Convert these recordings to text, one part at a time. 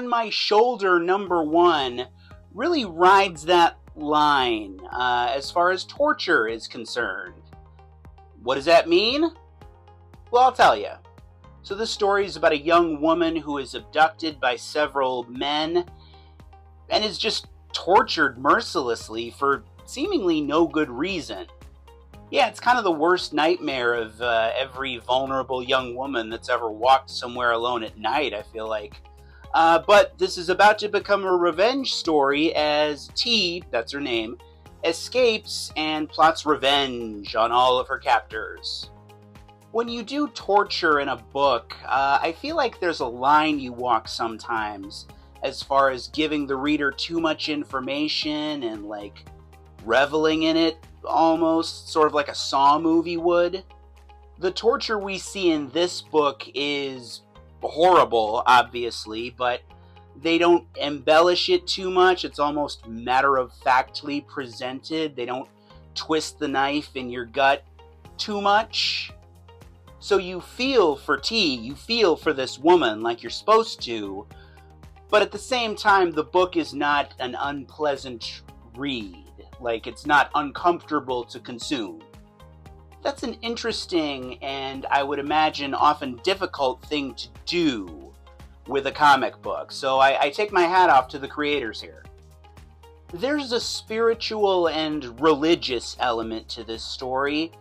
on my shoulder #1 really rides that line as far as torture is concerned. What does that mean? Well, I'll tell you. So this story is about a young woman who is abducted by several men and is just tortured mercilessly for seemingly no good reason. Yeah, it's kind of the worst nightmare of every vulnerable young woman that's ever walked somewhere alone at night, I feel like. But this is about to become a revenge story as T, that's her name, escapes and plots revenge on all of her captors. When you do torture in a book, I feel like there's a line you walk sometimes as far as giving the reader too much information and like reveling in it almost, sort of like a Saw movie would. The torture we see in this book is horrible, obviously, but they don't embellish it too much. It's almost matter-of-factly presented. They don't twist the knife in your gut too much. So you feel for T, you feel for this woman like you're supposed to, but at the same time, the book is not an unpleasant read. Like, it's not uncomfortable to consume. That's an interesting and, I would imagine, often difficult thing to do with a comic book, so I take my hat off to the creators here. There's a spiritual and religious element to this story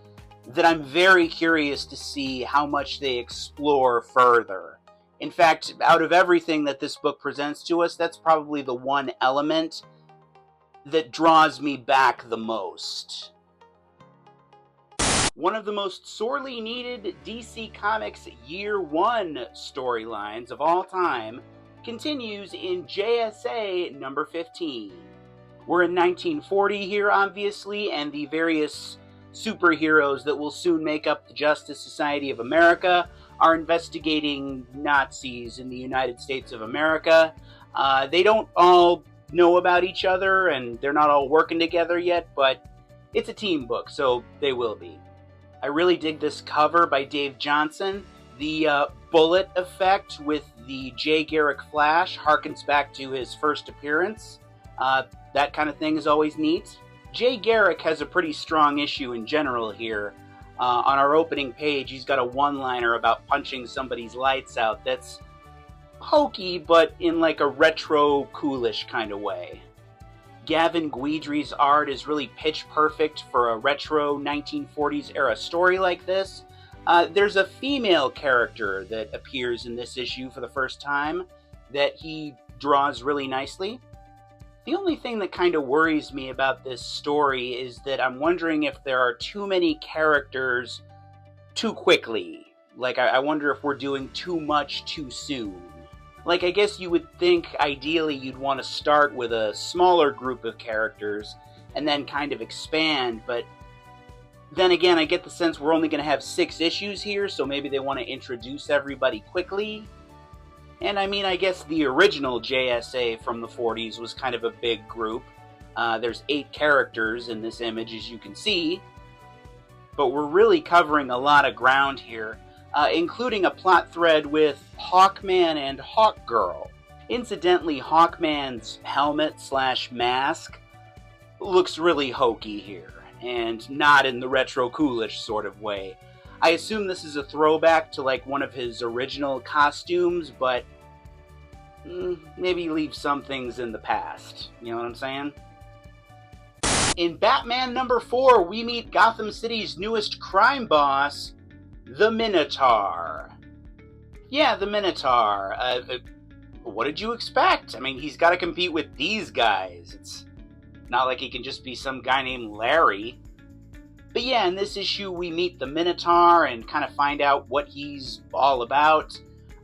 that I'm very curious to see how much they explore further. In fact, out of everything that this book presents to us, that's probably the one element that draws me back the most. One of the most sorely needed DC Comics Year 1 storylines of all time continues in JSA number 15. We're in 1940 here, obviously, and the various superheroes that will soon make up the Justice Society of America are investigating Nazis in the United States of America. They don't all know about each other, and they're not all working together yet, but it's a team book, so they will be. I really dig this cover by Dave Johnson. The bullet effect with the Jay Garrick Flash harkens back to his first appearance. That kind of thing is always neat. Jay Garrick has a pretty strong issue in general here. On our opening page, he's got a one-liner about punching somebody's lights out that's hokey, but in like a retro, coolish kind of way. Gavin Guidry's art is really pitch perfect for a retro 1940s era story like this. There's a female character that appears in this issue for the first time that he draws really nicely. The only thing that kind of worries me about this story is that I'm wondering if there are too many characters too quickly. Like, I wonder if we're doing too much too soon. Like, I guess you would think, ideally, you'd want to start with a smaller group of characters and then kind of expand, but then again, I get the sense we're only going to have 6 issues here, so maybe they want to introduce everybody quickly. And I mean, I guess the original JSA from the 40s was kind of a big group. There's 8 characters in this image, as you can see. But we're really covering a lot of ground here, including a plot thread with Hawkman and Hawkgirl. Incidentally, Hawkman's helmet/mask looks really hokey here, and not in the retro coolish sort of way. I assume this is a throwback to like one of his original costumes, but maybe leave some things in the past. You know what I'm saying? In Batman number 4, we meet Gotham City's newest crime boss, the Minotaur. Yeah, the Minotaur. What did you expect? I mean, he's got to compete with these guys. It's not like he can just be some guy named Larry. But yeah, in this issue, we meet the Minotaur and kind of find out what he's all about.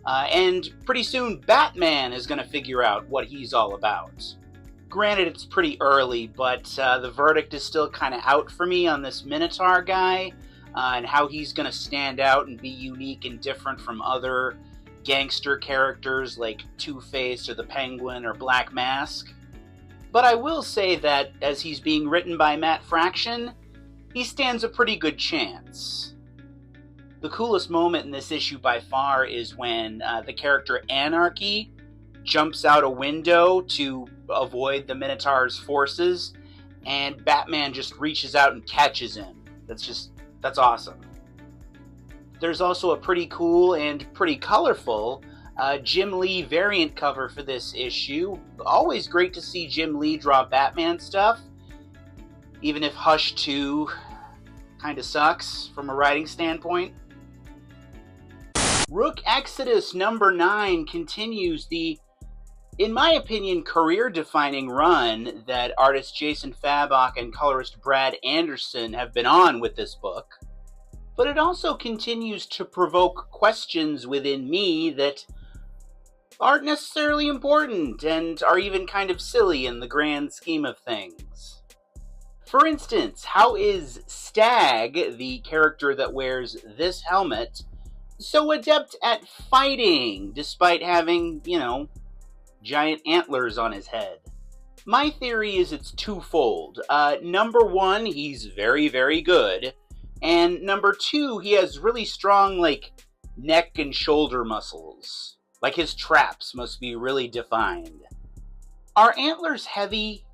And pretty soon, Batman is going to figure out what he's all about. Granted, it's pretty early, but the verdict is still kind of out for me on this Minotaur guy, and how he's going to stand out and be unique and different from other gangster characters like Two-Face or the Penguin or Black Mask. But I will say that, as he's being written by Matt Fraction, he stands a pretty good chance. The coolest moment in this issue by far is when the character Anarchy jumps out a window to avoid the Minotaur's forces, and Batman just reaches out and catches him. That's awesome. There's also a pretty cool and pretty colorful Jim Lee variant cover for this issue. Always great to see Jim Lee draw Batman stuff, even if Hush 2 kind of sucks from a writing standpoint. Rook Exodus number 9 continues the, in my opinion, career-defining run that artist Jason Fabok and colorist Brad Anderson have been on with this book. But it also continues to provoke questions within me that aren't necessarily important and are even kind of silly in the grand scheme of things. For instance, how is Stag, the character that wears this helmet, so adept at fighting despite having, giant antlers on his head? My theory is it's twofold. Number one, he's very, very good. And number two, he has really strong, neck and shoulder muscles. Like, his traps must be really defined. Are antlers heavy?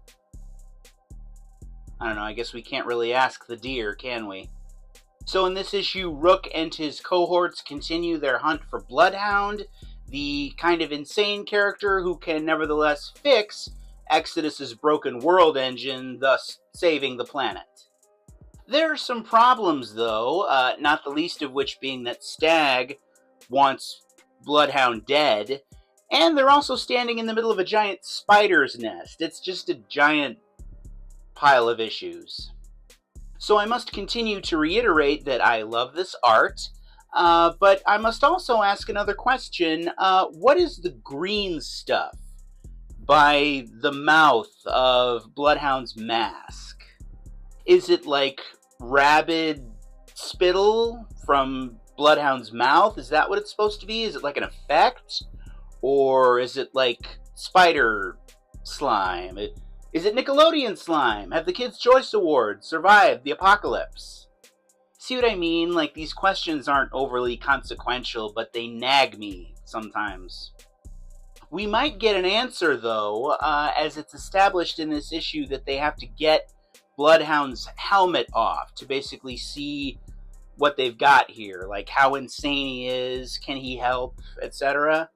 I don't know, I guess we can't really ask the deer, can we? So in this issue, Rook and his cohorts continue their hunt for Bloodhound, the kind of insane character who can nevertheless fix Exodus's broken world engine, thus saving the planet. There are some problems, though, not the least of which being that Stag wants Bloodhound dead, and they're also standing in the middle of a giant spider's nest. It's just a giant pile of issues. So I must continue to reiterate that I love this art, but I must also ask another question. What is the green stuff by the mouth of Bloodhound's mask? Is it like rabid spittle from Bloodhound's mouth? Is that what it's supposed to be? Is it like an effect? Or is it like spider slime? Is it Nickelodeon slime? Have the Kids' Choice Awards survived the apocalypse? See what I mean? Like, these questions aren't overly consequential, but they nag me sometimes. We might get an answer, though, as it's established in this issue that they have to get Bloodhound's helmet off to basically see what they've got here, like how insane he is, can he help, etc.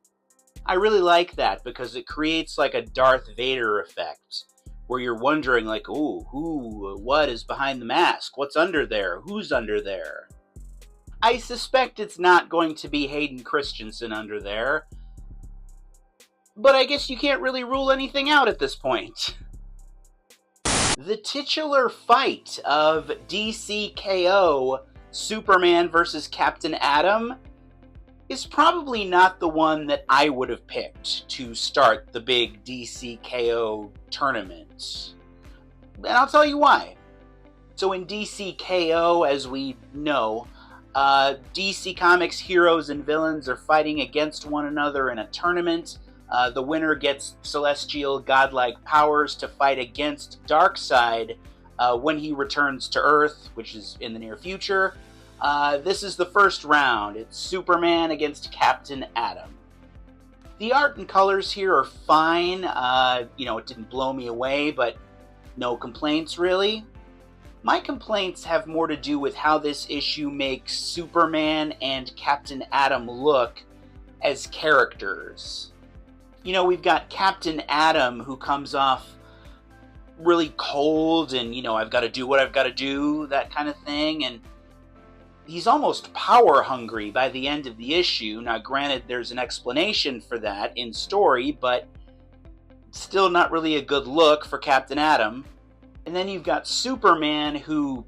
I really like that because it creates like a Darth Vader effect, where you're wondering like, ooh, what is behind the mask? What's under there? Who's under there? I suspect it's not going to be Hayden Christensen under there, but I guess you can't really rule anything out at this point. The titular fight of DCKO Superman vs. Captain Atom is probably not the one that I would have picked to start the big DCKO tournament. And I'll tell you why. So in DCKO, as we know, DC Comics heroes and villains are fighting against one another in a tournament. The winner gets celestial godlike powers to fight against Darkseid when he returns to Earth, which is in the near future. This is the first round. It's Superman against Captain Atom. The art and colors here are fine. It didn't blow me away, but no complaints really. My complaints have more to do with how this issue makes Superman and Captain Atom look as characters. We've got Captain Atom who comes off really cold and, I've got to do what I've got to do, that kind of thing, and he's almost power hungry by the end of the issue. Now, granted, there's an explanation for that in story, but still not really a good look for Captain Atom. And then you've got Superman, who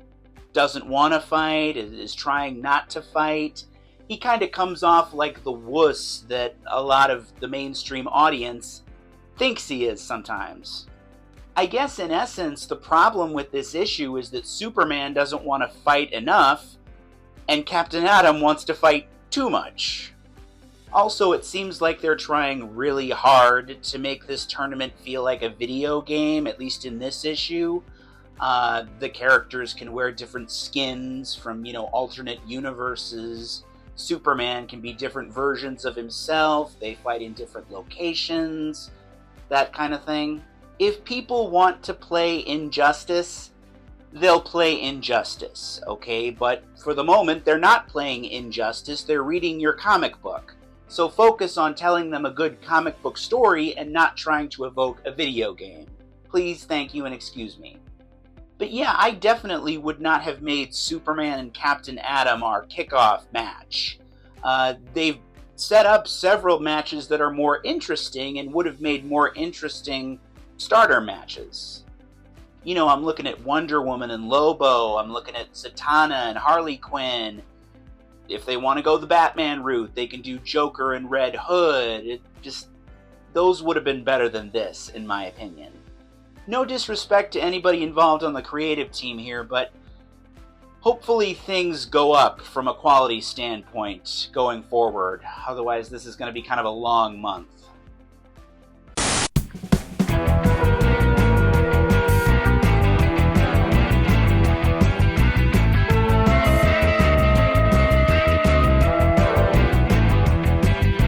doesn't want to fight, is trying not to fight. He kind of comes off like the wuss that a lot of the mainstream audience thinks he is sometimes. I guess in essence, the problem with this issue is that Superman doesn't want to fight enough, and Captain Atom wants to fight too much. Also, it seems like they're trying really hard to make this tournament feel like a video game, at least in this issue. The characters can wear different skins from, alternate universes, Superman can be different versions of himself, they fight in different locations, that kind of thing. If people want to play Injustice, they'll play Injustice, okay? But for the moment, they're not playing Injustice, they're reading your comic book. So focus on telling them a good comic book story and not trying to evoke a video game. Please, thank you, and excuse me. But yeah, I definitely would not have made Superman and Captain Atom our kickoff match. They've set up several matches that are more interesting and would have made more interesting starter matches. You know, I'm looking at Wonder Woman and Lobo, I'm looking at Zatanna and Harley Quinn. If they want to go the Batman route, they can do Joker and Red Hood. Those would have been better than this, in my opinion. No disrespect to anybody involved on the creative team here, but hopefully things go up from a quality standpoint going forward. Otherwise, this is going to be kind of a long month.